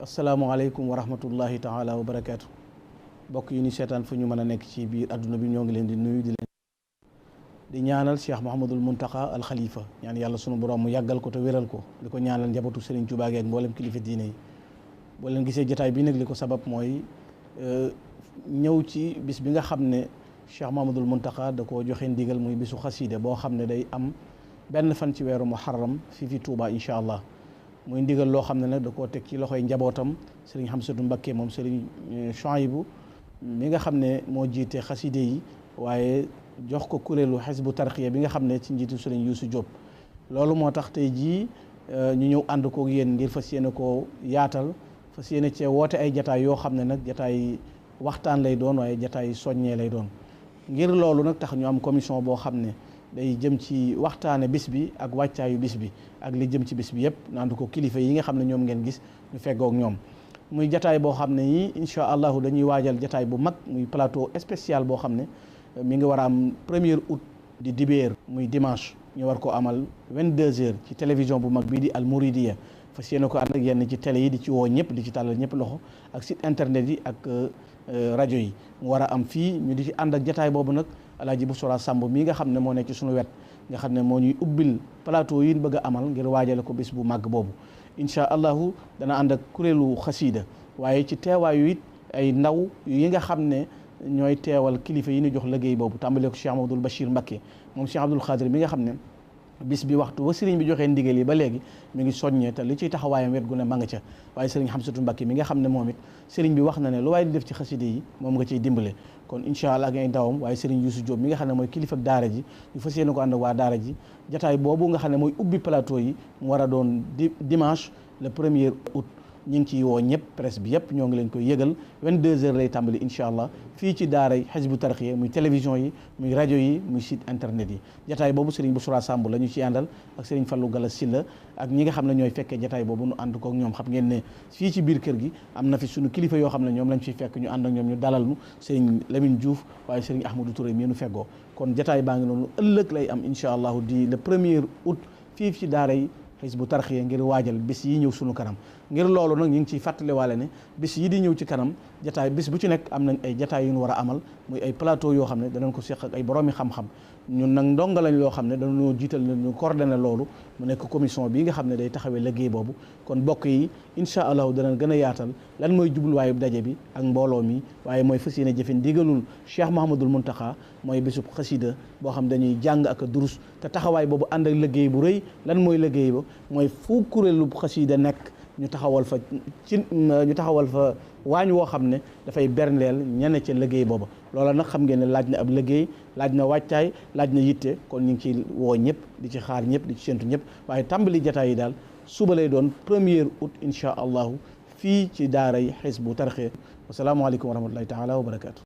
asalaamaaleykum wa rahmatullahi taala wa barakaatu. bokk yi ni seetaan fu ñu mën a nekk ci biir adduna bi ñoo ngi leen di nuyu di ñaanal Cheikh Mouhamadul Muntaqa al Khalifa ñaan yàlla sunu borom mu yàggal ko te wéral ko di ko ñaanal njabootu Serigne Touba ak mboolem kilifa diine yi. boo leen gisee jotaay bi nag li ko sabab mooy ñëw ci bis bi nga xam ne Cheikh Mouhamadul Muntaqa da koo joxe ndigal muy bisu xasiide boo xam ne day am benn fan ci weeru muharram fi Touba incha allah. muy ndigal loo xam ne nag da koo teg ci loxoy njabootam Serigne Hamsatu Mbakke moom Serigne Chouaïbou mi nga xam ne moo jiite xaside yi waaye jox ko kuréelu xisbu tarqiya bi nga xam ne ci njiitu Serigne Youssou Diop. loolu moo tax tey jii ñu ñëw ànd koog yéen ngir fas yéene koo yaatal fas yéene cee woote ay jataay yoo xam ne nag jataay waxtaan lay doon waaye jataay soññee lay doon. ngir loolu nag tax ñu am commission boo xam ne day jëm ci waxtaane bis bi ak wàccaayu bis bi ak li jëm ci bis bi yëpp naan ko kilifa yi nga xam ne ñoom ngeen gis ñu feggoog ñoom. muy jataay boo xam ne yi incha allahu dañuy waajal jataay bu mag muy plateau spécial boo xam ne mi ngi war a am 1er août di dibéer muy dimanche ñu war ko amal 22h ci télévision bu mag bii di Al Mouridiya fas yéene ko ànd ak yenn ci télé yi di ci woo ñëpp di ci tàllal ñëpp loxo ak site internet yi ak rajo yi mu war a am fii ñu di ci ànd ak jataay boobu nag Alaaji Busra Samb mii nga xam ne moo nekk ci suñu wet nga xam ne moo ñuy ubbil plateau yi ñu bëgg a amal ngir waajale ko bis bu màgg boobu incha allahu dana ànd ak kuréelu xasiida waaye ci teewaayu it ay ndaw yi nga xam ne ñooy teewal kilifa yi ñu jox liggéey boobu tàmbale ko Cheikh Amadou Bachir Mbacké moom Cheikh Abdoul Khadir mi nga xam ne bis bi waxtu wa sëriñ bi joxee ndigal yi ba léegi mi ngi soññee te li ciy taxawaayam wet gu ne ma nga ca waaye sëriñ Hamsatu Mbacké mi nga xam ne moom it sëriñ bi wax na ne lu waaye di def ci xaside yi moom nga ciy dimbale kon incha allah ak ay ndawam waaye sëriñ Youssou Diop mi nga xam ne mooy kilifa ak daara ji ñu fas yéene ko ànd ak waa daara ji jataay boobu nga xam ne mooy ubbi plateau yi mu war a doon dimanche le 1er août ñu ngi ciy woo ñëpp presse bi yëpp ñoo ngi leen koy yëgal 22h lay tàmbali incha allah fii ci daaray Hizbut Tarqiyyah muy télévision yi muy rajo yi muy site internet yi jataay boobu Serigne Busra Samb la ñu ci àndal ak Serigne Fallou Gala Silla ak ñi nga xam ne ñooy fekkee jataay boobu nu ànd kook ñoom xam ngeen ne fii ci biir kër gi am na fi suñu kilifa yoo xam ne ñoom lañ fiy fekk ñu ànd ak ñoom ñu dalal nu Serigne Lamine Diouf waaye Serigne Ahmadou Touré mii nu feggoo kon jataay baa ngi noonu ëllëg lay am incha allahu di le 1er août fii ci daaray Hizbut Tarqiyyah ngir waajal bis yi ñëw sunu kanam ngir loolu nag ñu ngi ciy fàttaliwaale ne bis yi di ñëw ci kanam jataay bis bu ci nekk am nañ ay jataay yu ñu war a amal muy ay plateau yoo xam ne danañ ko seq ak ay boroomi xam-xam ñun nag ndonga lañ loo xam ne dañoo jiital ne ñu coordonné loolu mu nekk commission bii nga xam ne day taxawee liggéey boobu kon bokk yi incha allahu danañ gën a yaatal lan mooy jubluwaayu daje bi ak mbooloo mi waaye mooy fas yéene jëfe ndigalul Cheikh Mouhamadul Muntaqa mooy bésub xasida boo xam dañuy jàng ak a durus te taxawaay boobu ànd ak liggéey bu rëy lan mooy liggéey ba mooy fu kuréelu xasida nekk ñu taxawal fa waañ woo xam ne dafay bernleel ñene ca liggéey booba loola nag xam ngeen ne laaj na ab liggéey laaj na wàccaay laaj na yitte kon ñu ngi ci woo ñëpp di ci xaar ñëpp di ci séntu ñëpp waaye tàmbali jataay yi daal suba lay doon 1er août incha allahu fii ci daaray Hizbut Tarqiyyah wasalaamualeykum wa rahmatullahi taala wa barakaatu.